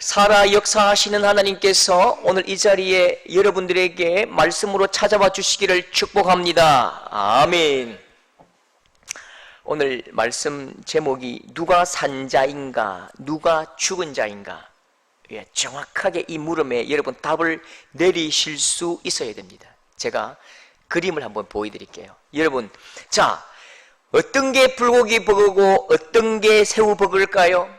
살아 역사하시는 하나님께서 오늘 이 자리에 여러분들에게 말씀으로 찾아와 주시기를 축복합니다. 아멘. 오늘 말씀 제목이 누가 산 자인가 누가 죽은 자인가. 정확하게 이 물음에 여러분 답을 내리실 수 있어야 됩니다. 제가 그림을 한번 보여드릴게요. 여러분, 자, 어떤 게 불고기 버거고 어떤 게 새우 버거일까요?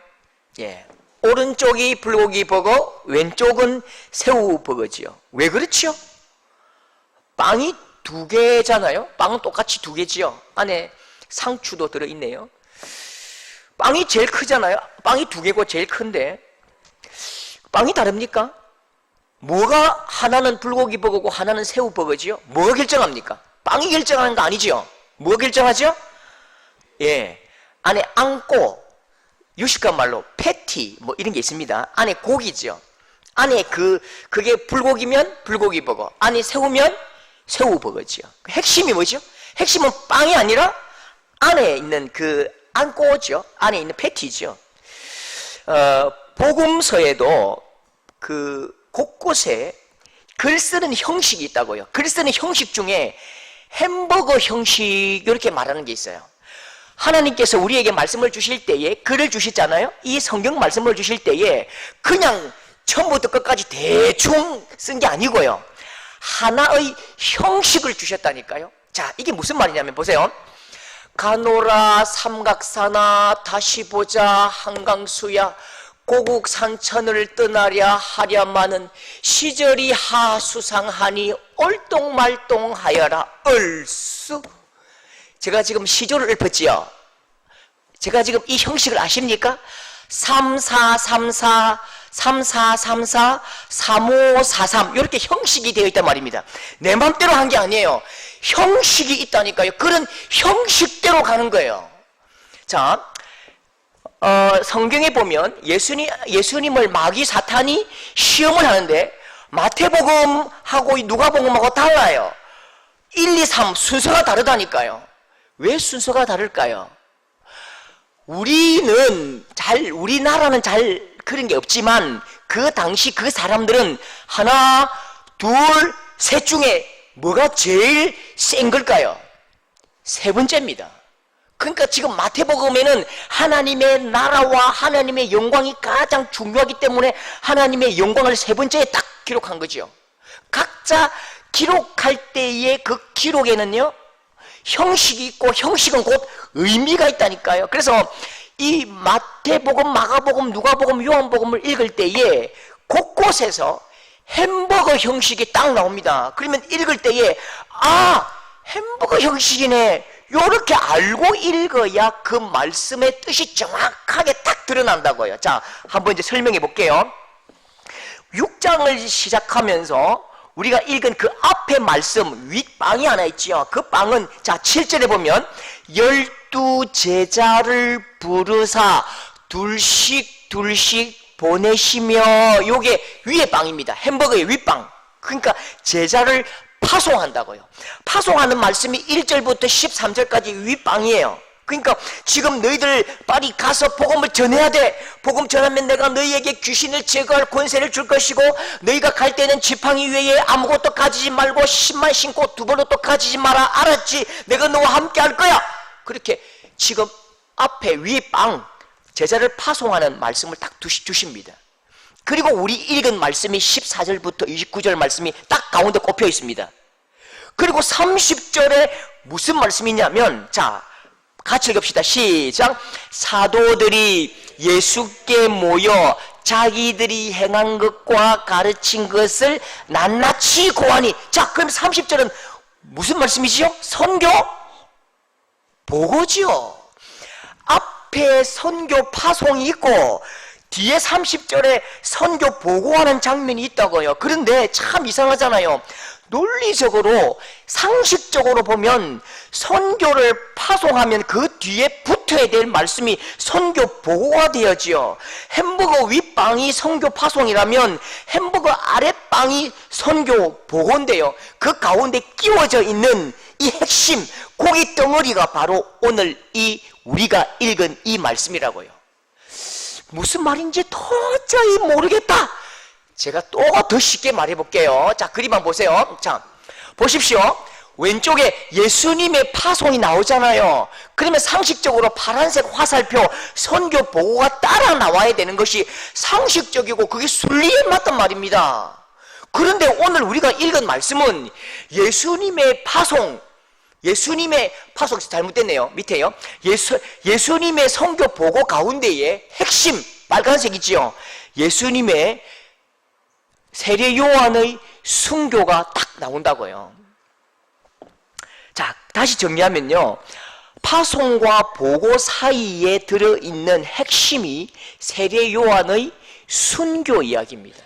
오른쪽이 불고기 버거, 왼쪽은 새우 버거지요. 왜 그렇죠? 빵이 두 개잖아요. 빵은 똑같이 두 개지요. 안에 상추도 들어있네요. 빵이 제일 크잖아요. 빵이 두 개고 제일 큰데 빵이 다릅니까? 뭐가 하나는 불고기 버거고 하나는 새우 버거지요? 뭐가 결정합니까? 빵이 결정하는 거 아니지요? 뭐가 결정하죠? 안에 안고 유식한 말로 패티 뭐 이런 게 있습니다. 안에 고기죠. 안에 그게 불고기면 불고기 버거, 안에 새우면 새우 버거지요. 핵심이 뭐죠? 핵심은 빵이 아니라 안에 있는 그 안고죠. 안에 있는 패티죠. 복음서에도 그 곳곳에 글 쓰는 형식이 있다고요. 글 쓰는 형식 중에 햄버거 형식 이렇게 말하는 게 있어요. 하나님께서 우리에게 말씀을 주실 때에 글을 주시잖아요. 이 성경 말씀을 주실 때에 그냥 처음부터 끝까지 대충 쓴 게 아니고요. 하나의 형식을 주셨다니까요. 자, 이게 무슨 말이냐면 보세요. 가노라 삼각사나 다시 보자 한강수야 고국 산천을 떠나랴 하랴마는 시절이 하수상하니 얼똥말똥하여라 얼쑤. 제가 지금 시조를 읊었지요. 제가 지금 이 형식을 아십니까? 3434, 3434, 3543 이렇게 형식이 되어 있단 말입니다. 내 맘대로 한 게 아니에요. 형식이 있다니까요. 그런 형식대로 가는 거예요. 자, 성경에 보면 예수님을 마귀 사탄이 시험을 하는데 마태복음하고 누가복음하고 달라요. 1, 2, 3 순서가 다르다니까요. 왜 순서가 다를까요? 우리나라는 잘 그런 게 없지만 그 당시 그 사람들은 하나, 둘, 셋 중에 뭐가 제일 센 걸까요? 세 번째입니다. 그러니까 지금 마태복음에는 하나님의 나라와 하나님의 영광이 가장 중요하기 때문에 하나님의 영광을 세 번째에 딱 기록한 거죠. 각자 기록할 때의 그 기록에는요 형식이 있고 형식은 곧 의미가 있다니까요. 그래서 이 마태복음, 마가복음, 누가복음, 요한복음을 읽을 때에 곳곳에서 햄버거 형식이 딱 나옵니다. 그러면 읽을 때에 햄버거 형식이네 요렇게 알고 읽어야 그 말씀의 뜻이 정확하게 딱 드러난다고요. 자, 한번 이제 설명해 볼게요. 6장을 시작하면서 우리가 읽은 그 앞에 말씀 윗방이 하나 있지요. 그 방은 자 7절에 보면 12 제자를 부르사 둘씩 보내시며 요게 위에 방입니다. 햄버거의 윗방. 그러니까 제자를 파송한다고요. 파송하는 말씀이 1절부터 13절까지 윗방이에요. 그러니까 지금 너희들 빨리 가서 복음을 전해야 돼. 복음 전하면 내가 너희에게 귀신을 제거할 권세를 줄 것이고 너희가 갈 때는 지팡이 외에 아무것도 가지지 말고 신만 신고 두 번도 또 가지지 마라. 알았지? 내가 너와 함께 할 거야. 그렇게 지금 앞에 윗방 제자를 파송하는 말씀을 딱 주십니다. 그리고 우리 읽은 말씀이 14절부터 29절 말씀이 딱 가운데 꼽혀 있습니다. 그리고 30절에 무슨 말씀이냐면 자 같이 읽읍시다. 시작. 사도들이 예수께 모여 자기들이 행한 것과 가르친 것을 낱낱이 고하니. 자, 그럼 30절은 무슨 말씀이지요? 선교 보고지요. 앞에 선교 파송이 있고 뒤에 30절에 선교 보고하는 장면이 있다고요. 그런데 참 이상하잖아요. 논리적으로 상식적으로 보면 선교를 파송하면 그 뒤에 붙어야 될 말씀이 선교 보고가 되어지요. 햄버거 윗방이 선교 파송이라면 햄버거 아랫방이 선교 보고인데요. 그 가운데 끼워져 있는 이 핵심 고기 덩어리가 바로 오늘 이 우리가 읽은 이 말씀이라고요. 무슨 말인지 도저히 모르겠다. 제가 또 더 쉽게 말해 볼게요. 자, 그림 한번 보세요. 자, 보십시오. 왼쪽에 예수님의 파송이 나오잖아요. 그러면 상식적으로 파란색 화살표 선교 보고가 따라 나와야 되는 것이 상식적이고 그게 순리에 맞단 말입니다. 그런데 오늘 우리가 읽은 말씀은 예수님의 파송 잘못됐네요. 밑에요. 예수님의 선교 보고 가운데에 핵심 빨간색이지요. 예수님의 세례 요한의 순교가 딱 나온다고요. 자, 다시 정리하면요, 파송과 보고 사이에 들어있는 핵심이 세례 요한의 순교 이야기입니다.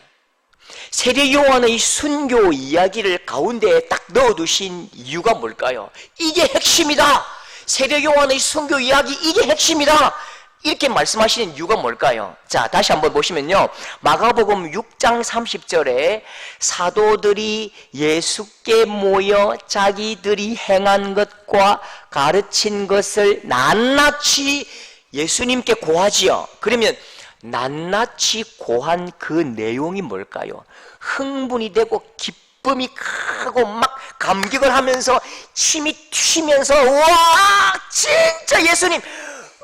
세례 요한의 순교 이야기를 가운데에 딱 넣어두신 이유가 뭘까요? 이게 핵심이다. 세례 요한의 순교 이야기 이게 핵심이다. 이렇게 말씀하시는 이유가 뭘까요? 자, 다시 한번 보시면요, 마가복음 6장 30절에 사도들이 예수께 모여 자기들이 행한 것과 가르친 것을 낱낱이 예수님께 고하지요. 그러면 낱낱이 고한 그 내용이 뭘까요? 흥분이 되고 기쁨이 크고 막 감격을 하면서 침이 튀면서 와 진짜 예수님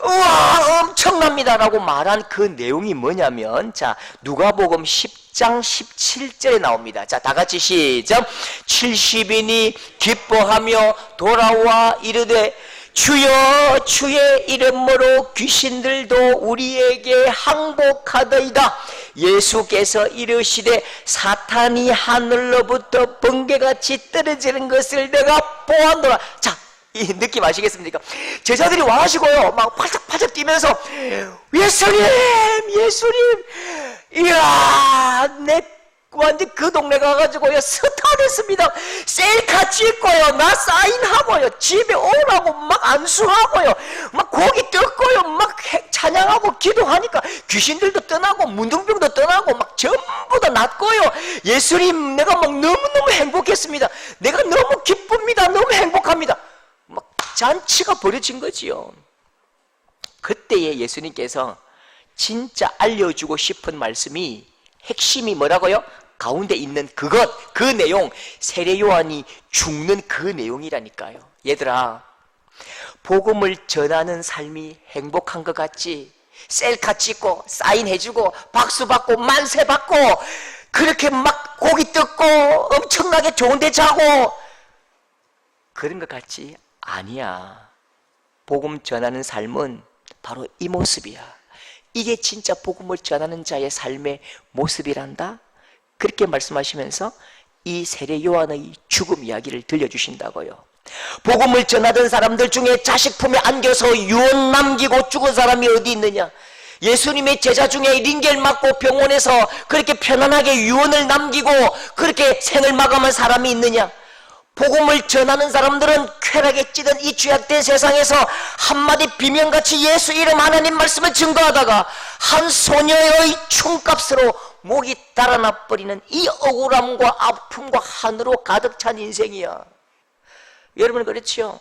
우와 엄청납니다라고 말한 그 내용이 뭐냐면, 자, 누가복음 10장 17절에 나옵니다. 자, 다같이 시작. 70인이 기뻐하며 돌아와 이르되 주여 주의 이름으로 귀신들도 우리에게 항복하더이다. 예수께서 이르시되 사탄이 하늘로부터 번개같이 떨어지는 것을 내가 보았노라. 자, 이 느낌 아시겠습니까? 제자들이 와가지고요 막 팔짝팔짝 뛰면서 예수님 이야 내 완전 그 동네 가가지고요 스타 됐습니다. 셀카 찍고요 나 사인하고요 집에 오라고 막 안수하고요 막 고기 뜯고요 막 찬양하고 기도하니까 귀신들도 떠나고 문둥병도 떠나고 막 전부 다 낫고요. 예수님 내가 막 너무너무 행복했습니다. 내가 너무 기쁩니다. 너무 행복합니다. 막 잔치가 벌어진 거지요. 그때에 예수님께서 진짜 알려주고 싶은 말씀이 핵심이 뭐라고요? 가운데 있는 그것, 그 내용, 세례 요한이 죽는 그 내용이라니까요. 얘들아, 복음을 전하는 삶이 행복한 것 같지? 셀카 찍고 사인해주고 박수 받고 만세 받고 그렇게 막 고기 뜯고 엄청나게 좋은 데 자고 그런 것 같지? 아니야. 복음 전하는 삶은 바로 이 모습이야. 이게 진짜 복음을 전하는 자의 삶의 모습이란다. 그렇게 말씀하시면서 이 세례 요한의 죽음 이야기를 들려주신다고요. 복음을 전하던 사람들 중에 자식 품에 안겨서 유언 남기고 죽은 사람이 어디 있느냐? 예수님의 제자 중에 링겔 맞고 병원에서 그렇게 편안하게 유언을 남기고 그렇게 생을 마감한 사람이 있느냐? 복음을 전하는 사람들은 쾌락에 찌든 이 죄악된 세상에서 한마디 비명같이 예수 이름 하나님 말씀을 증거하다가 한 소녀의 춤값으로 목이 달아나 버리는 이 억울함과 아픔과 한으로 가득 찬 인생이야. 여러분 그렇지요?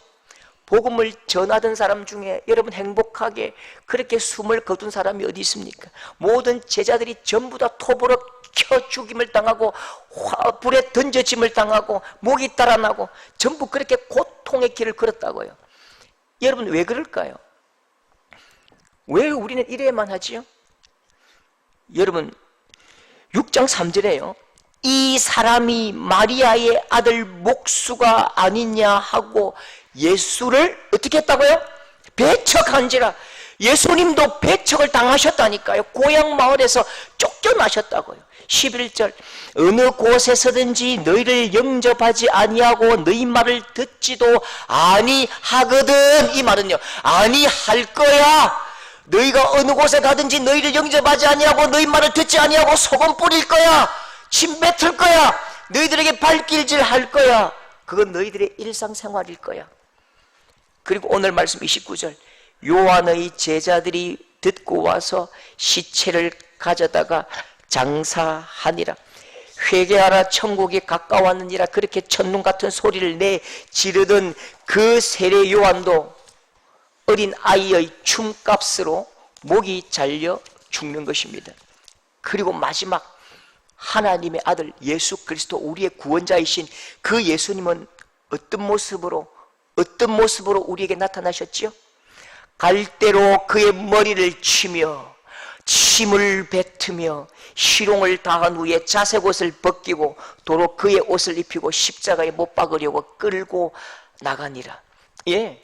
복음을 전하던 사람 중에 여러분 행복하게 그렇게 숨을 거둔 사람이 어디 있습니까? 모든 제자들이 전부 다 톱으로 켜 죽임을 당하고 불에 던져짐을 당하고 목이 달아나고 전부 그렇게 고통의 길을 걸었다고요. 여러분 왜 그럴까요? 왜 우리는 이래야만 하지요? 여러분 6장 3절에요. 이 사람이 마리아의 아들 목수가 아니냐 하고 예수를 어떻게 했다고요? 배척한지라. 예수님도 배척을 당하셨다니까요. 고향 마을에서 쫓겨나셨다고요. 11절 어느 곳에서든지 너희를 영접하지 아니하고 너희 말을 듣지도 아니하거든. 이 말은요 아니할 거야. 너희가 어느 곳에 가든지 너희를 영접하지 아니하고 너희 말을 듣지 아니하고 소금 뿌릴 거야. 침 뱉을 거야. 너희들에게 발길질 할 거야. 그건 너희들의 일상생활일 거야. 그리고 오늘 말씀 29절 요한의 제자들이 듣고 와서 시체를 가져다가 장사하니라. 회개하라 천국이 가까웠느니라. 그렇게 천둥 같은 소리를 내 지르던 그 세례 요한도 어린 아이의 춤값으로 목이 잘려 죽는 것입니다. 그리고 마지막 하나님의 아들 예수 그리스도, 우리의 구원자이신 그 예수님은 어떤 모습으로 우리에게 나타나셨지요? 갈대로 그의 머리를 치며 침을 뱉으며 희롱을 당한 후에 자색 옷을 벗기고 도로 그의 옷을 입히고 십자가에 못 박으려고 끌고 나가니라. 예,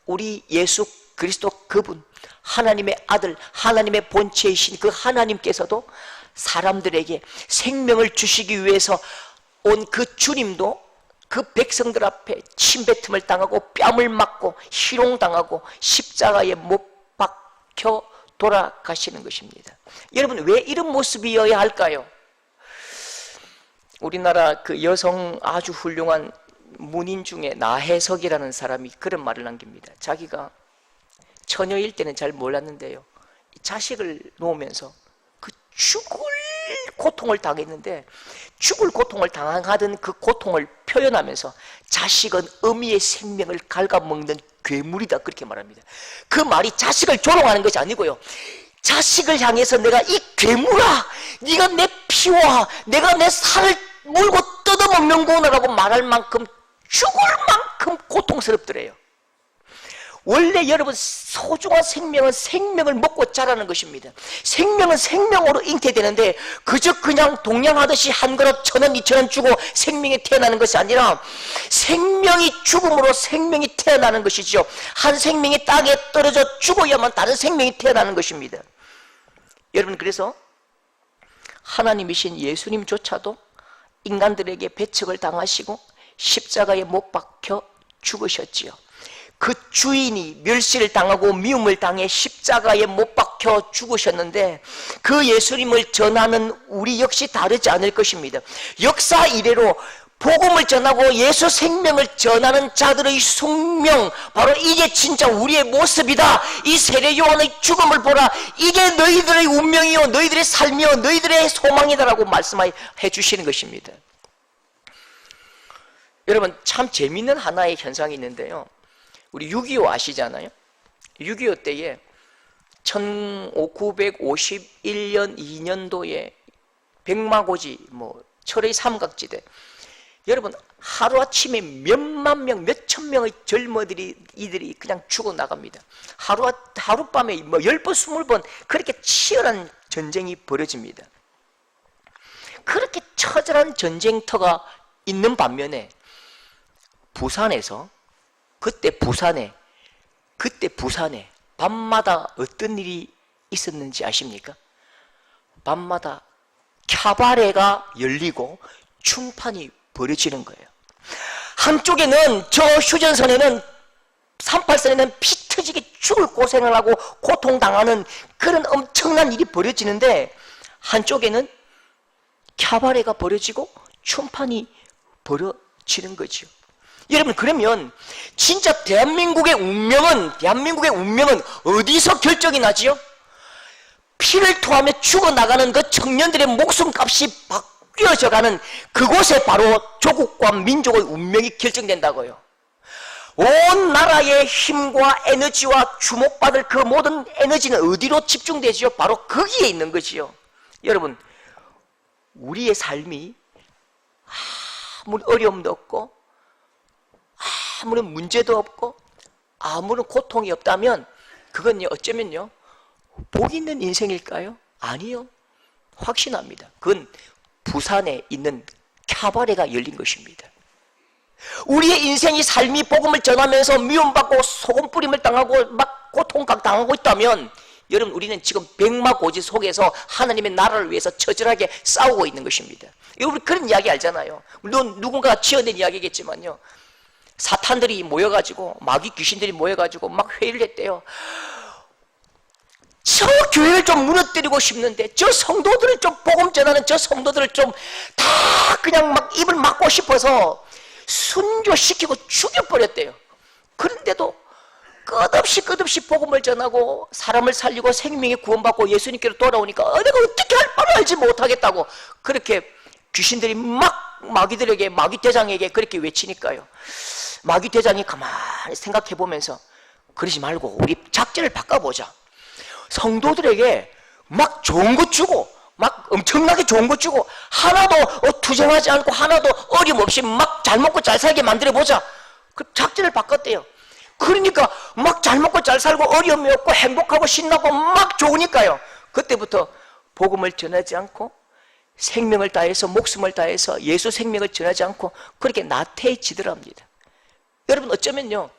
우리 예수 그리스도 그분, 하나님의 아들, 하나님의 본체이신 그 하나님께서도 사람들에게 생명을 주시기 위해서 온 그 주님도 그 백성들 앞에 침뱉음을 당하고 뺨을 맞고 희롱당하고 십자가에 못 박혀 돌아가시는 것입니다. 여러분, 왜 이런 모습이어야 할까요? 우리나라 그 여성 아주 훌륭한 문인 중에 나혜석이라는 사람이 그런 말을 남깁니다. 자기가 처녀일 때는 잘 몰랐는데요, 자식을 놓으면서 그 죽을 고통을 당했는데, 죽을 고통을 당하던 그 고통을 표현하면서 자식은 어미의 생명을 갉아먹는 괴물이다, 그렇게 말합니다. 그 말이 자식을 조롱하는 것이 아니고요, 자식을 향해서 내가 이 괴물아, 네가 내 피와 내가 내 살을 물고 뜯어먹는구나라고 말할 만큼, 죽을 만큼 고통스럽더래요. 원래 여러분, 소중한 생명은 생명을 먹고 자라는 것입니다. 생명은 생명으로 잉태되는데 그저 그냥 동양하듯이 한 그릇 1,000원 2,000원 주고 생명이 태어나는 것이 아니라 생명이 죽음으로 생명이 태어나는 것이죠. 한 생명이 땅에 떨어져 죽어야만 다른 생명이 태어나는 것입니다. 여러분, 그래서 하나님이신 예수님조차도 인간들에게 배척을 당하시고 십자가에 못 박혀 죽으셨지요. 그 주인이 멸시를 당하고 미움을 당해 십자가에 못 박혀 죽으셨는데, 그 예수님을 전하는 우리 역시 다르지 않을 것입니다. 역사 이래로 복음을 전하고 예수 생명을 전하는 자들의 숙명, 바로 이게 진짜 우리의 모습이다. 이 세례 요한의 죽음을 보라, 이게 너희들의 운명이요 너희들의 삶이요 너희들의 소망이다라고 말씀해 주시는 것입니다. 여러분, 참 재미있는 하나의 현상이 있는데요, 우리 6.25 아시잖아요? 6.25 때에 1951년 2년도에 백마고지, 철의 삼각지대, 여러분, 하루아침에 몇만 명, 몇천 명의 젊은이들이 그냥 죽어나갑니다. 하룻밤에 10번, 20번 그렇게 치열한 전쟁이 벌어집니다. 그렇게 처절한 전쟁터가 있는 반면에 부산에서, 그때 부산에 밤마다 어떤 일이 있었는지 아십니까? 밤마다 캬바레가 열리고 춤판이 벌어지는 거예요. 한쪽에는, 저 휴전선에는, 38선에는 피 터지게 죽을 고생을 하고 고통당하는 그런 엄청난 일이 벌어지는데, 한쪽에는 캬바레가 벌어지고 춤판이 벌어지는 거죠. 여러분, 그러면 진짜 대한민국의 운명은 어디서 결정이 나지요? 피를 토하며 죽어나가는 그 청년들의 목숨값이 바뀌어져가는 그곳에 바로 조국과 민족의 운명이 결정된다고요. 온 나라의 힘과 에너지와 주목받을 그 모든 에너지는 어디로 집중되지요? 바로 거기에 있는 거지요. 여러분, 우리의 삶이 아무리 어려움도 없고 아무런 문제도 없고 아무런 고통이 없다면 그건요, 어쩌면요, 복 있는 인생일까요? 아니요, 확신합니다. 그건 부산에 있는 캬바레가 열린 것입니다. 우리의 인생이, 삶이 복음을 전하면서 미움받고 소금 뿌림을 당하고 막 고통각 당하고 있다면, 여러분, 우리는 지금 백마고지 속에서 하나님의 나라를 위해서 처절하게 싸우고 있는 것입니다. 여러분, 그런 이야기 알잖아요. 물론 누군가가 지어낸 이야기겠지만요, 사탄들이 모여가지고, 마귀 귀신들이 모여가지고 막 회의를 했대요. 저 교회를 좀 무너뜨리고 싶는데, 저 성도들을 좀, 복음 전하는 저 성도들을 좀 다 그냥 막 입을 막고 싶어서 순교시키고 죽여버렸대요. 그런데도 끝없이 복음을 전하고 사람을 살리고 생명이 구원받고 예수님께로 돌아오니까 내가 어떻게 할 바를 알지 못하겠다고 그렇게 귀신들이 막 마귀들에게, 마귀 대장에게 그렇게 외치니까요, 마귀 대장이 가만히 생각해 보면서, 그러지 말고 우리 작전을 바꿔보자. 성도들에게 막 좋은 것 주고 막 엄청나게 좋은 것 주고 하나도 투정하지 않고 하나도 어림없이 막 잘 먹고 잘 살게 만들어보자. 그 작전을 바꿨대요. 그러니까 막 잘 먹고 잘 살고 어려움이 없고 행복하고 신나고 막 좋으니까요. 그때부터 복음을 전하지 않고 생명을 다해서 목숨을 다해서 예수 생명을 전하지 않고 그렇게 나태해지더랍니다. 여러분 어쩌면요,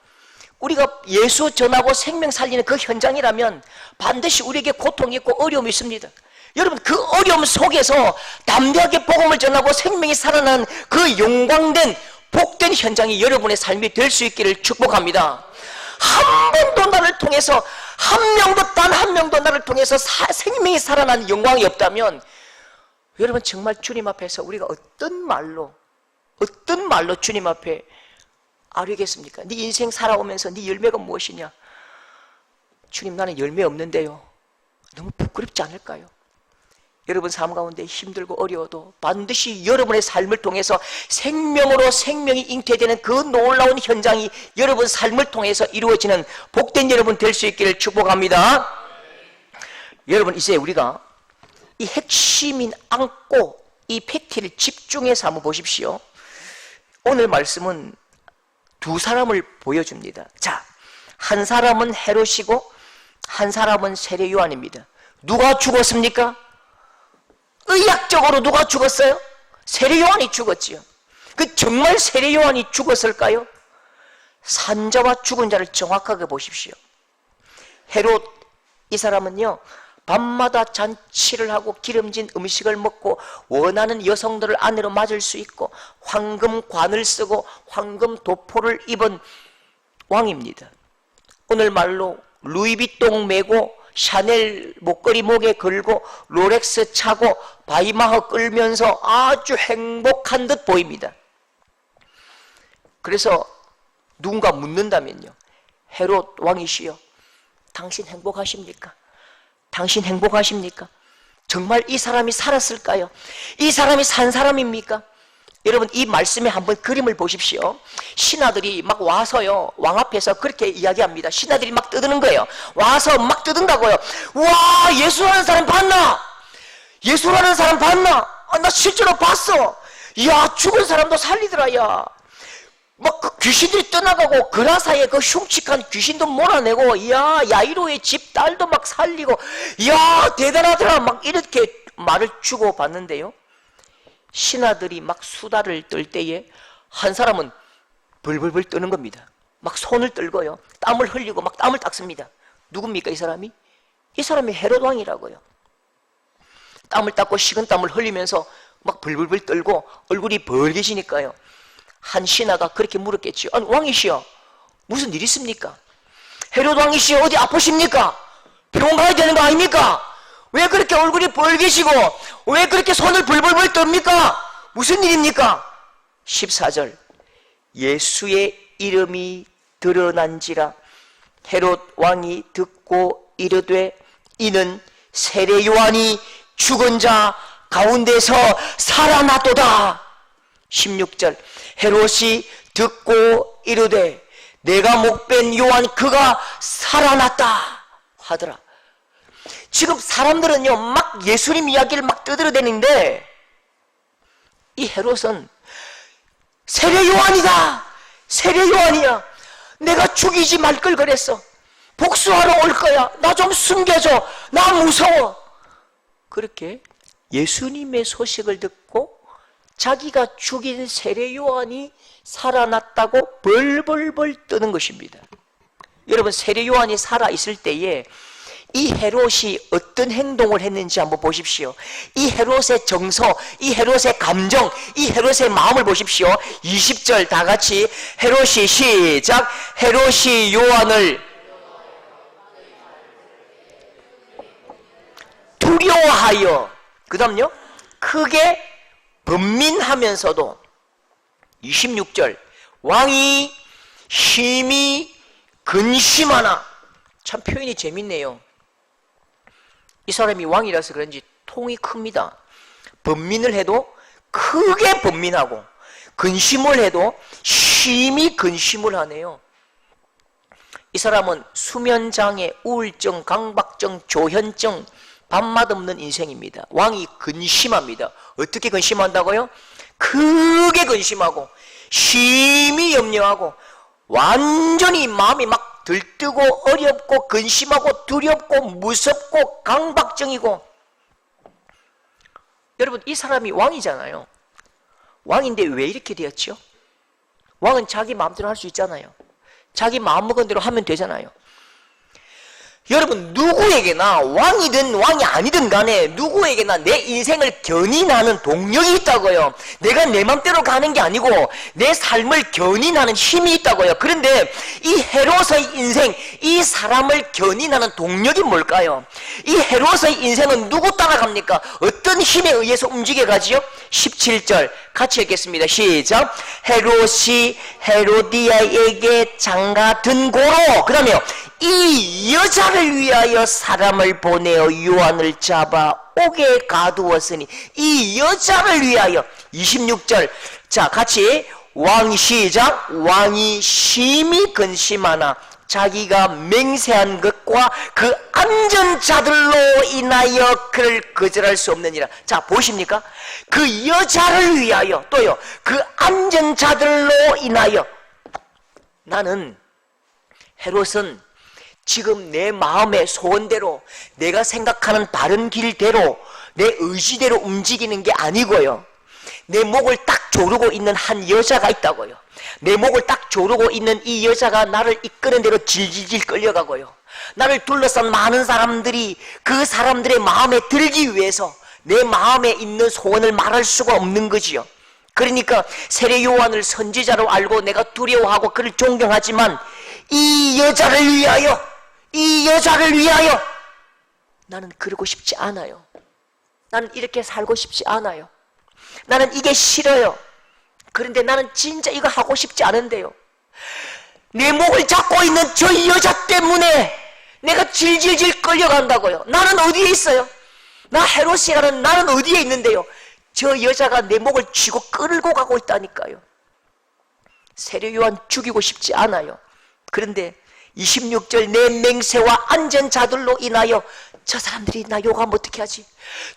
우리가 예수 전하고 생명 살리는 그 현장이라면 반드시 우리에게 고통이 있고 어려움이 있습니다. 여러분 그 어려움 속에서 담대하게 복음을 전하고 생명이 살아난 그 영광된 복된 현장이 여러분의 삶이 될 수 있기를 축복합니다. 한 번도 나를 통해서 한 명도 단 한 명도 나를 통해서 생명이 살아난 영광이 없다면 여러분 정말 주님 앞에서 우리가 어떤 말로 주님 앞에 아뢰겠습니까? 네 인생 살아오면서 네 열매가 무엇이냐? 주님 나는 열매 없는데요. 너무 부끄럽지 않을까요? 여러분 삶 가운데 힘들고 어려워도 반드시 여러분의 삶을 통해서 생명으로 생명이 잉태되는 그 놀라운 현장이 여러분 삶을 통해서 이루어지는 복된 여러분 될 수 있기를 축복합니다. 여러분 이제 우리가 이 핵심인 안고 이 팩트를 집중해서 한번 보십시오. 오늘 말씀은 두 사람을 보여줍니다. 자, 한 사람은 헤롯이고 한 사람은 세례 요한입니다. 누가 죽었습니까? 의학적으로 누가 죽었어요? 세례 요한이 죽었지요. 그 정말 세례 요한이 죽었을까요? 산자와 죽은 자를 정확하게 보십시오. 헤롯 이 사람은요, 밤마다 잔치를 하고 기름진 음식을 먹고 원하는 여성들을 아내로 맞을 수 있고 황금관을 쓰고 황금 도포를 입은 왕입니다. 오늘 말로 루이비통 메고 샤넬 목걸이 목에 걸고 롤렉스 차고 바이마허 끌면서 아주 행복한 듯 보입니다. 그래서 누군가 묻는다면요, 헤롯 왕이시여, 당신 행복하십니까? 당신 행복하십니까? 정말 이 사람이 살았을까요? 이 사람이 산 사람입니까? 여러분 이 말씀에 한번 그림을 보십시오. 신하들이 막 와서요, 왕 앞에서 그렇게 이야기합니다. 신하들이 막 뜯는 거예요. 와서 막 뜯은다고요. 와, 예수라는 사람 봤나? 예수라는 사람 봤나? 아, 나 실제로 봤어. 야, 죽은 사람도 살리더라. 야, 막 그 귀신들이 떠나가고 그라사의 그 흉측한 귀신도 몰아내고, 야, 야이로의 집 딸도 막 살리고, 야, 대단하더라. 막 이렇게 말을 주고 받는데요, 신하들이 막 수다를 떨 때에 한 사람은 벌벌벌 떠는 겁니다. 막 손을 떨고요, 땀을 흘리고 막 땀을 닦습니다. 누굽니까 이 사람이? 이 사람이 헤롯 왕이라고요. 땀을 닦고 식은 땀을 흘리면서 막 벌벌벌 떨고 얼굴이 벌개지니까요, 한 신하가 그렇게 물었겠지요. 아니 왕이시여, 무슨 일 있습니까? 헤롯 왕이시여, 어디 아프십니까? 병원 가야 되는 거 아닙니까? 왜 그렇게 얼굴이 벌개지고 왜 그렇게 손을 벌벌벌 떱니까? 무슨 일입니까? 14절, 예수의 이름이 드러난지라 헤롯 왕이 듣고 이르되 이는 세례 요한이 죽은 자 가운데서 살아났도다. 16절, 헤롯이 듣고 이르되 내가 목벤 요한 그가 살아났다 하더라. 지금 사람들은요 막 예수님 이야기를 막 떠들어대는데 이 헤롯은 세례 요한이다, 세례 요한이야, 내가 죽이지 말 걸 그랬어, 복수하러 올 거야, 나 좀 숨겨줘, 나 무서워. 그렇게 예수님의 소식을 듣고 자기가 죽인 세례 요한이 살아났다고 벌벌벌 떠는 것입니다. 여러분 세례 요한이 살아있을 때에 이 헤롯이 어떤 행동을 했는지 한번 보십시오. 이 헤롯의 정서, 이 헤롯의 감정, 이 헤롯의 마음을 보십시오. 20절 다 같이 헤롯이 시작. 헤롯이 요한을 두려워하여, 그 다음요, 크게 번민하면서도 26절 왕이 심히 근심하나. 참 표현이 재밌네요. 이 사람이 왕이라서 그런지 통이 큽니다. 번민을 해도 크게 번민하고 근심을 해도 심히 근심을 하네요. 이 사람은 수면장애, 우울증, 강박증, 조현증, 밥맛 없는 인생입니다. 왕이 근심합니다. 어떻게 근심한다고요? 크게 근심하고 심히 염려하고 완전히 마음이 막 들뜨고 어렵고 근심하고 두렵고 무섭고 강박증이고. 여러분, 이 사람이 왕이잖아요. 왕인데 왜 이렇게 되었죠? 왕은 자기 마음대로 할 수 있잖아요. 자기 마음먹은 대로 하면 되잖아요. 여러분, 누구에게나 왕이든 왕이 아니든 간에 누구에게나 내 인생을 견인하는 동력이 있다고요. 내가 내 맘대로 가는 게 아니고 내 삶을 견인하는 힘이 있다고요. 그런데 이 헤롯의 인생, 이 사람을 견인하는 동력이 뭘까요? 이 헤롯의 인생은 누구 따라갑니까? 어떤 힘에 의해서 움직여가지요? 17절 같이 읽겠습니다. 시작. 헤롯이 헤로디아에게 장가든 고로, 그 다음에요, 이 여자를 위하여 사람을 보내어 요한을 잡아 옥에 가두었으니, 이 여자를 위하여. 26절 자 같이 왕 시작. 왕이 심히 근심하나 자기가 맹세한 것과 그 안전자들로 인하여 그를 거절할 수 없느니라. 자, 보십니까? 그 여자를 위하여, 또요, 그 안전자들로 인하여. 나는, 헤롯은 지금 내 마음의 소원대로, 내가 생각하는 바른 길대로, 내 의지대로 움직이는 게 아니고요, 내 목을 딱 조르고 있는 한 여자가 있다고요. 내 목을 딱 조르고 있는 이 여자가 나를 이끄는 대로 질질질 끌려가고요, 나를 둘러싼 많은 사람들이 그 사람들의 마음에 들기 위해서 내 마음에 있는 소원을 말할 수가 없는 거지요. 그러니까 세례 요한을 선지자로 알고 내가 두려워하고 그를 존경하지만 이 여자를 위하여, 이 여자를 위하여 나는 그러고 싶지 않아요. 나는 이렇게 살고 싶지 않아요. 나는 이게 싫어요. 그런데 나는 진짜 이거 하고 싶지 않은데요, 내 목을 잡고 있는 저 여자 때문에 내가 질질질 끌려간다고요. 나는 어디에 있어요? 나 헤롯이라는 나는 어디에 있는데요, 저 여자가 내 목을 쥐고 끌고 가고 있다니까요. 세례 요한 죽이고 싶지 않아요. 그런데 26절 내 맹세와 안전자들로 인하여 저 사람들이 나 욕하면 어떻게 하지?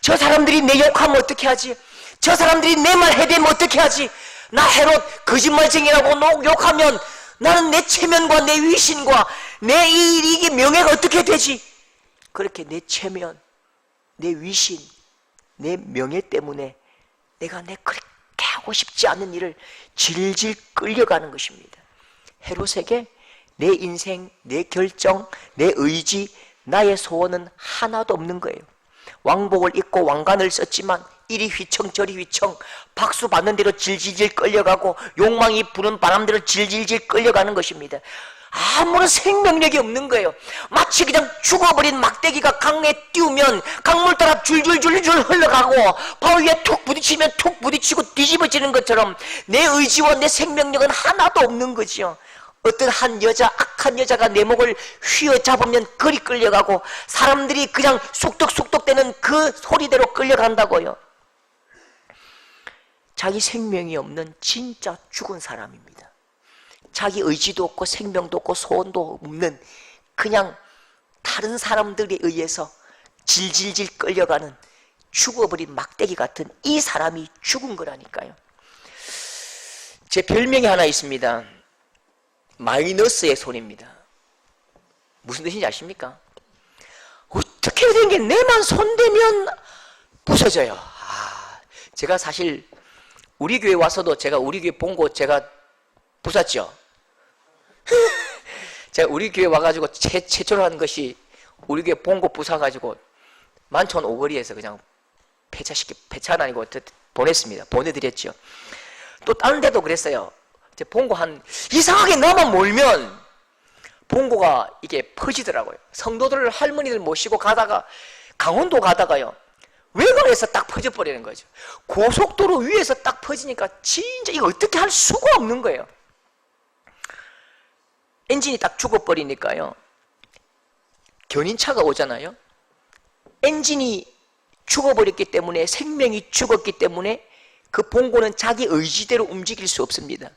저 사람들이 내 욕하면 어떻게 하지? 저 사람들이 내 말 해대면 어떻게 하지? 나 헤롯 거짓말쟁이라고 욕하면 나는 내 체면과 내 위신과 내 이게 명예가 어떻게 되지? 그렇게 내 체면, 내 위신, 내 명예 때문에 내가 그렇게 하고 싶지 않은 일을 질질 끌려가는 것입니다. 헤롯에게 내 인생, 내 결정, 내 의지, 나의 소원은 하나도 없는 거예요. 왕복을 입고 왕관을 썼지만 이리 휘청 저리 휘청, 박수 받는 대로 질질질 끌려가고 욕망이 부는 바람대로 질질질 끌려가는 것입니다. 아무런 생명력이 없는 거예요. 마치 그냥 죽어버린 막대기가 강에 띄우면 강물 따라 줄줄줄줄 흘러가고 바위 위에 툭 부딪히면 툭 부딪히고 뒤집어지는 것처럼 내 의지와 내 생명력은 하나도 없는 거지요. 어떤 한 여자, 악한 여자가 내 목을 휘어잡으면 그리 끌려가고 사람들이 그냥 쑥덕쑥덕대는 그 소리대로 끌려간다고요. 자기 생명이 없는 진짜 죽은 사람입니다. 자기 의지도 없고 생명도 없고 소원도 없는 그냥 다른 사람들에 의해서 질질질 끌려가는 죽어버린 막대기 같은 이 사람이 죽은 거라니까요. 제 별명이 하나 있습니다. 마이너스의 손입니다. 무슨 뜻인지 아십니까? 어떻게 된 게 내만 손대면 부서져요. 제가 사실 우리 교회 와서도 제가 우리 교회 본고 제가 부쉈죠. 제가 우리 교회 와가지고 최초로 한 것이 우리 교회 본고 부숴가지고 만촌 오거리에서 그냥 폐차는 아니고 보냈습니다. 보내드렸죠. 또 다른 데도 그랬어요. 본고 이상하게 나만 몰면 본고가 이게 퍼지더라고요. 성도들 할머니들 모시고 가다가 강원도 가다가요, 외곽에서 딱 퍼져버리는 거죠. 고속도로 위에서 딱 퍼지니까 진짜 이거 어떻게 할 수가 없는 거예요. 엔진이 딱 죽어버리니까요, 견인차가 오잖아요. 엔진이 죽어버렸기 때문에, 생명이 죽었기 때문에 그 본고는 자기 의지대로 움직일 수 없습니다.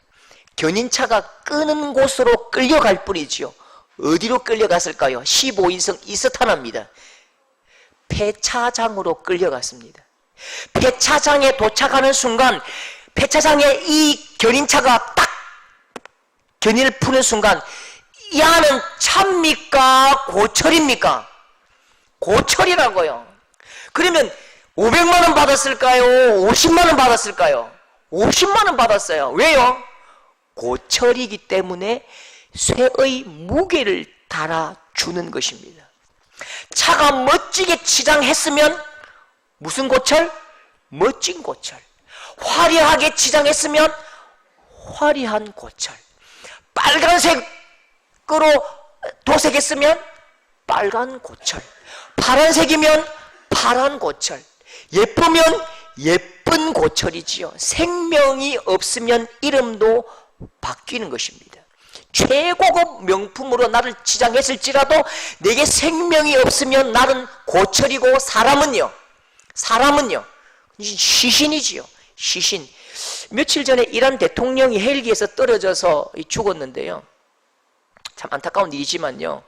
견인차가 끄는 곳으로 끌려갈 뿐이지요. 어디로 끌려갔을까요? 15인승 이스타나입니다. 폐차장으로 끌려갔습니다. 폐차장에 도착하는 순간 폐차장에 이 견인차가 딱 견인을 푸는 순간 이 안은 참입니까? 고철입니까? 고철이라고요. 그러면 500만 원 받았을까요? 50만 원 받았을까요? 50만 원 받았어요. 왜요? 고철이기 때문에 쇠의 무게를 달아주는 것입니다. 차가 멋지게 치장했으면 무슨 고철? 멋진 고철. 화려하게 치장했으면 화려한 고철. 빨간색으로 도색했으면 빨간 고철. 파란색이면 파란 고철. 예쁘면 예쁜 고철이지요. 생명이 없으면 이름도 바뀌는 것입니다. 최고급 명품으로 나를 치장했을지라도 내게 생명이 없으면 나는 고철이고 사람은요 시신이지요. 시신. 며칠 전에 이란 대통령이 헬기에서 떨어져서 죽었는데요, 참 안타까운 일이지만요,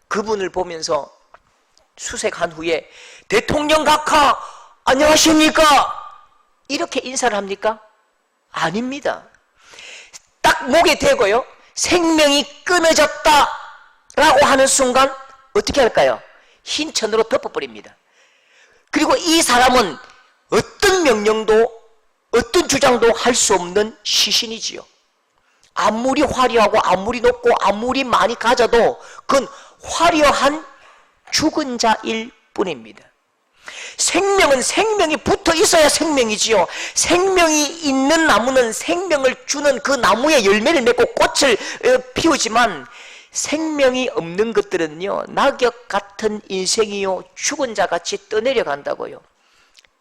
그분을 보면서 수색한 후에 대통령 각하 안녕하십니까 이렇게 인사를 합니까? 아닙니다. 딱 목에 대고요, 생명이 끊어졌다 라고 하는 순간 어떻게 할까요? 흰 천으로 덮어버립니다. 그리고 이 사람은 어떤 명령도 어떤 주장도 할 수 없는 시신이지요. 아무리 화려하고 아무리 높고 아무리 많이 가져도 그건 화려한 죽은 자일 뿐입니다. 생명은 생명이 붙어 있어야 생명이지요. 생명이 있는 나무는 생명을 주는 그 나무에 열매를 맺고 꽃을 피우지만 생명이 없는 것들은요, 낙엽 같은 인생이요, 죽은 자같이 떠내려 간다고요.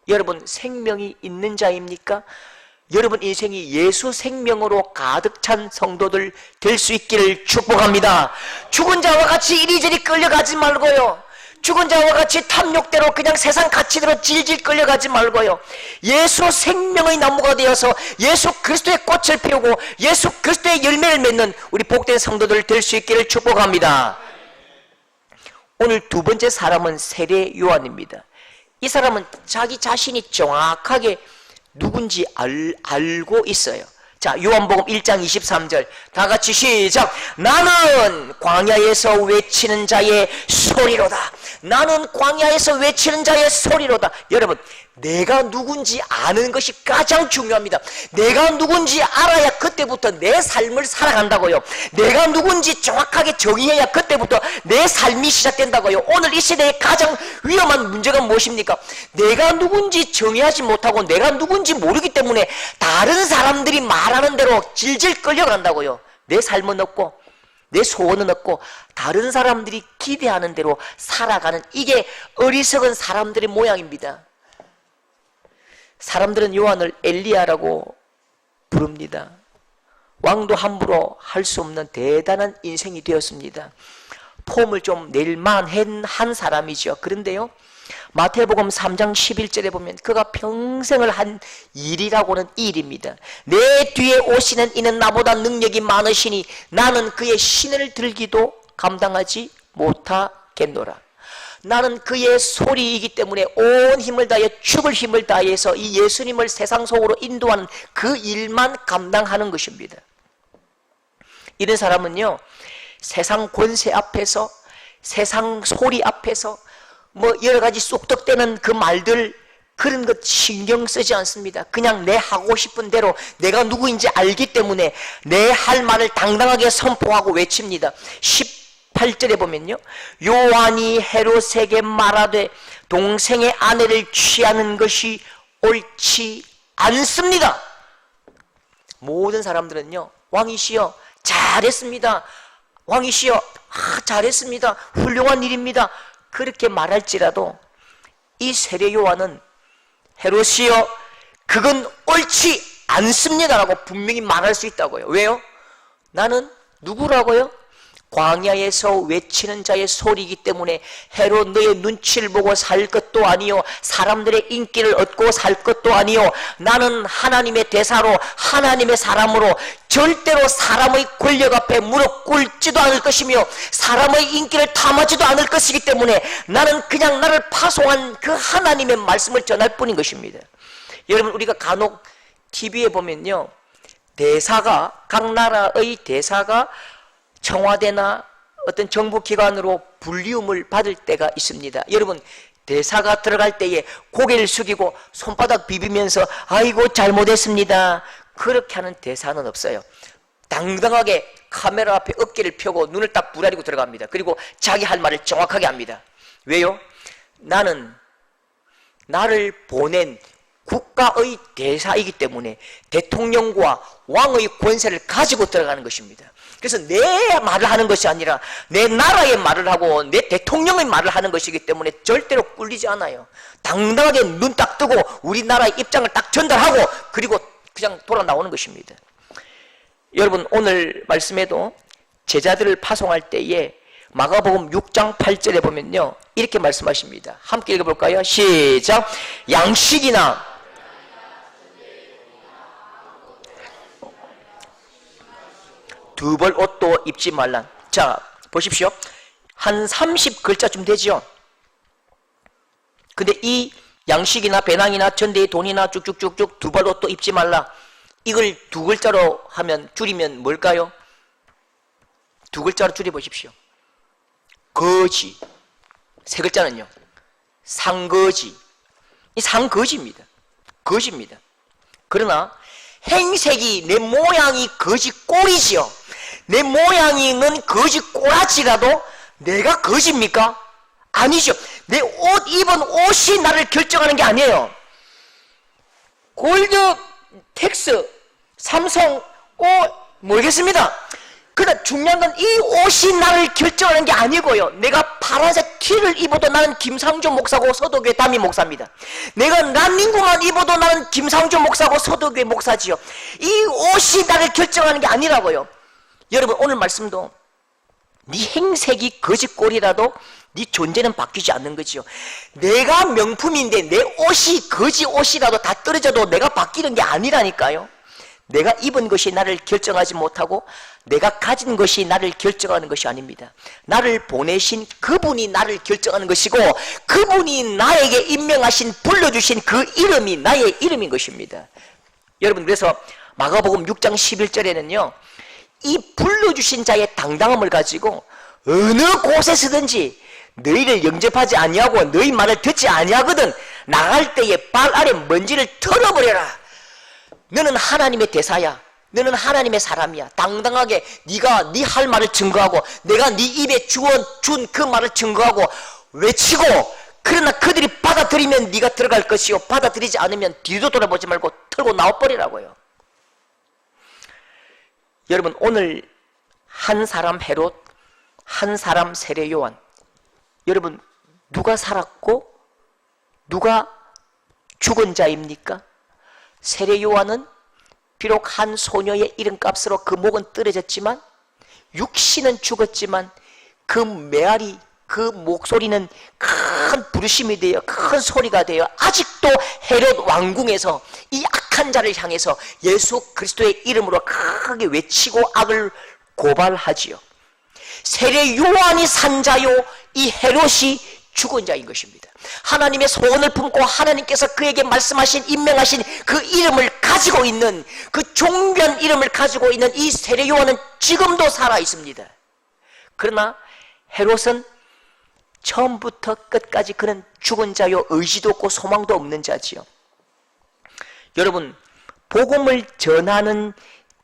여러분, 생명이 있는 자입니까? 여러분 인생이 예수 생명으로 가득 찬 성도들 될 수 있기를 축복합니다. 죽은 자와 같이 이리저리 끌려가지 말고요, 죽은 자와 같이 탐욕대로 그냥 세상 가치대로 질질 끌려가지 말고요, 예수 생명의 나무가 되어서 예수 그리스도의 꽃을 피우고 예수 그리스도의 열매를 맺는 우리 복된 성도들 될 수 있기를 축복합니다. 오늘 두 번째 사람은 세례 요한입니다. 이 사람은 자기 자신이 정확하게 누군지 알고 있어요. 자, 요한복음 1장 23절 다 같이 시작. 나는 광야에서 외치는 자의 소리로다. 나는 광야에서 외치는 자의 소리로다. 여러분, 내가 누군지 아는 것이 가장 중요합니다. 내가 누군지 알아야 그때부터 내 삶을 살아간다고요. 내가 누군지 정확하게 정의해야 그때부터 내 삶이 시작된다고요. 오늘 이 시대의 가장 위험한 문제가 무엇입니까? 내가 누군지 정의하지 못하고 내가 누군지 모르기 때문에 다른 사람들이 말하는 대로 질질 끌려간다고요. 내 삶은 없고 내 소원은 없고 다른 사람들이 기대하는 대로 살아가는, 이게 어리석은 사람들의 모양입니다. 사람들은 요한을 엘리야라고 부릅니다. 왕도 함부로 할 수 없는 대단한 인생이 되었습니다. 폼을 좀 낼만한 한 사람이죠. 그런데요, 마태복음 3장 11절에 보면 그가 평생을 한 일이라고는 이 일입니다. 내 뒤에 오시는 이는 나보다 능력이 많으시니 나는 그의 신을 들기도 감당하지 못하겠노라. 나는 그의 소리이기 때문에 온 힘을 다해 죽을 힘을 다해서 이 예수님을 세상 속으로 인도하는 그 일만 감당하는 것입니다. 이런 사람은요, 세상 권세 앞에서, 세상 소리 앞에서 뭐 여러 가지 쏙떡대는 그 말들, 그런 것 신경 쓰지 않습니다. 그냥 내 하고 싶은 대로 내가 누구인지 알기 때문에 내 할 말을 당당하게 선포하고 외칩니다. 18절에 보면요, 요한이 헤롯에게 말하되 동생의 아내를 취하는 것이 옳지 않습니다. 모든 사람들은요, 왕이시여 잘했습니다, 왕이시여 잘했습니다, 훌륭한 일입니다, 그렇게 말할지라도 이 세례 요한은 헤롯이여 그건 옳지 않습니다라고 분명히 말할 수 있다고요. 왜요? 나는 누구라고요? 광야에서 외치는 자의 소리이기 때문에 헤롯 너의 눈치를 보고 살 것도 아니요 사람들의 인기를 얻고 살 것도 아니요 나는 하나님의 대사로 하나님의 사람으로 절대로 사람의 권력 앞에 무릎 꿇지도 않을 것이며 사람의 인기를 탐하지도 않을 것이기 때문에 나는 그냥 나를 파송한 그 하나님의 말씀을 전할 뿐인 것입니다. 여러분, 우리가 간혹 TV에 보면요, 대사가, 각 나라의 대사가 청와대나 어떤 정부기관으로 불리움을 받을 때가 있습니다. 여러분, 대사가 들어갈 때에 고개를 숙이고 손바닥 비비면서 아이고 잘못했습니다, 그렇게 하는 대사는 없어요. 당당하게 카메라 앞에 어깨를 펴고 눈을 딱 부라리고 들어갑니다. 그리고 자기 할 말을 정확하게 합니다. 왜요? 나는 나를 보낸 국가의 대사이기 때문에 대통령과 왕의 권세를 가지고 들어가는 것입니다. 그래서 내 말을 하는 것이 아니라 내 나라의 말을 하고 내 대통령의 말을 하는 것이기 때문에 절대로 꿀리지 않아요. 당당하게 눈 딱 뜨고 우리나라의 입장을 딱 전달하고 그리고 그냥 돌아 나오는 것입니다. 여러분, 오늘 말씀에도 제자들을 파송할 때에 마가복음 6장 8절에 보면요, 이렇게 말씀하십니다. 함께 읽어볼까요? 시작. 양식이나 두 벌 옷도 입지 말란. 자, 보십시오. 한 30글자쯤 되죠. 근데 이 양식이나 배낭이나 전대의 돈이나 쭉쭉쭉쭉 두 벌 옷도 입지 말라, 이걸 두 글자로 하면, 줄이면 뭘까요? 두 글자로 줄여보십시오. 거지. 세 글자는요, 상거지. 이 상거지입니다. 거지입니다. 그러나 행색이 내 모양이 거지 꼴이지요. 내 모양이는 거지 꼬라지라도 내가 거지입니까? 아니죠. 내 옷 입은 옷이 나를 결정하는 게 아니에요. 골드, 텍스, 삼성, 모르겠습니다. 그러나 중요한 건 이 옷이 나를 결정하는 게 아니고요, 내가 파란색 티를 입어도 나는 김상조 목사고 서도교회 담임 목사입니다. 내가 난닝구만 입어도 나는 김상조 목사고 서도교회 목사지요. 이 옷이 나를 결정하는 게 아니라고요. 여러분, 오늘 말씀도 네 행색이 거지꼴이라도 네 존재는 바뀌지 않는 거지요. 내가 명품인데 내 옷이 거지 옷이라도 다 떨어져도 내가 바뀌는 게 아니라니까요. 내가 입은 것이 나를 결정하지 못하고 내가 가진 것이 나를 결정하는 것이 아닙니다. 나를 보내신 그분이 나를 결정하는 것이고 그분이 나에게 임명하신, 불러주신 그 이름이 나의 이름인 것입니다. 여러분, 그래서 마가복음 6장 11절에는요 이 불러주신 자의 당당함을 가지고 어느 곳에서든지 너희를 영접하지 아니하고 너희 말을 듣지 아니하거든 나갈 때에 발 아래 먼지를 털어버려라. 너는 하나님의 대사야. 너는 하나님의 사람이야. 당당하게 네가 네 할 말을 증거하고 내가 네 입에 준 그 말을 증거하고 외치고, 그러나 그들이 받아들이면 네가 들어갈 것이요 받아들이지 않으면 뒤도 돌아보지 말고 털고 나와버리라고요. 여러분, 오늘 한 사람 헤롯, 한 사람 세례 요한, 여러분 누가 살았고 누가 죽은 자입니까? 세례 요한은 비록 한 소녀의 이름값으로 그 목은 떨어졌지만 육신은 죽었지만 그 메아리, 그 목소리는 큰 부르심이 되어 큰 소리가 되어 아직도 헤롯 왕궁에서 이 악한 자를 향해서 예수 그리스도의 이름으로 크게 외치고 악을 고발하지요. 세례 요한이 산 자요, 이 헤롯이 죽은 자인 것입니다. 하나님의 소원을 품고 하나님께서 그에게 말씀하신, 임명하신 그 이름을 가지고 있는, 그 존귀한 이름을 가지고 있는 이 세례 요한은 지금도 살아 있습니다. 그러나 헤롯은 처음부터 끝까지 그는 죽은 자요, 의지도 없고 소망도 없는 자지요. 여러분, 복음을 전하는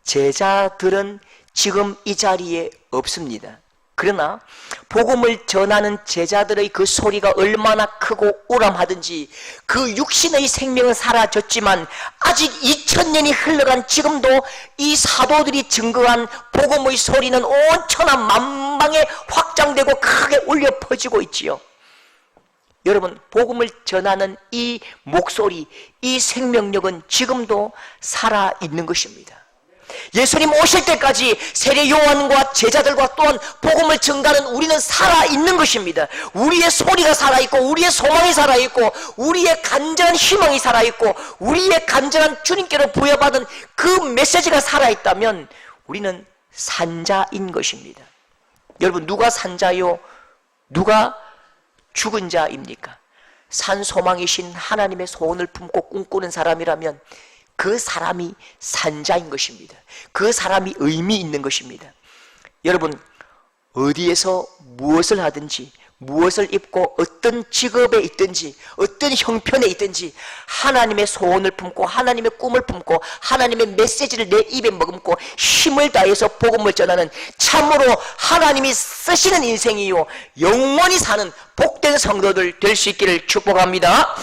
제자들은 지금 이 자리에 없습니다. 그러나 복음을 전하는 제자들의 그 소리가 얼마나 크고 우람하든지 그 육신의 생명은 사라졌지만 아직 2000년이 흘러간 지금도 이 사도들이 증거한 복음의 소리는 온 천하 만방에 확장되고 크게 울려 퍼지고 있지요. 여러분, 복음을 전하는 이 목소리, 이 생명력은 지금도 살아있는 것입니다. 예수님 오실 때까지 세례 요한과 제자들과 또한 복음을 전가하는 우리는 살아있는 것입니다. 우리의 소리가 살아있고 우리의 소망이 살아있고 우리의 간절한 희망이 살아있고 우리의 간절한 주님께로 부여받은 그 메시지가 살아있다면 우리는 산자인 것입니다. 여러분, 누가 산자요? 누가 죽은 자입니까? 산소망이신 하나님의 소원을 품고 꿈꾸는 사람이라면 그 사람이 산자인 것입니다. 그 사람이 의미 있는 것입니다. 여러분, 어디에서 무엇을 하든지, 무엇을 입고 어떤 직업에 있든지, 어떤 형편에 있든지 하나님의 소원을 품고 하나님의 꿈을 품고 하나님의 메시지를 내 입에 머금고 힘을 다해서 복음을 전하는 참으로 하나님이 쓰시는 인생이요 영원히 사는 복된 성도들 될 수 있기를 축복합니다.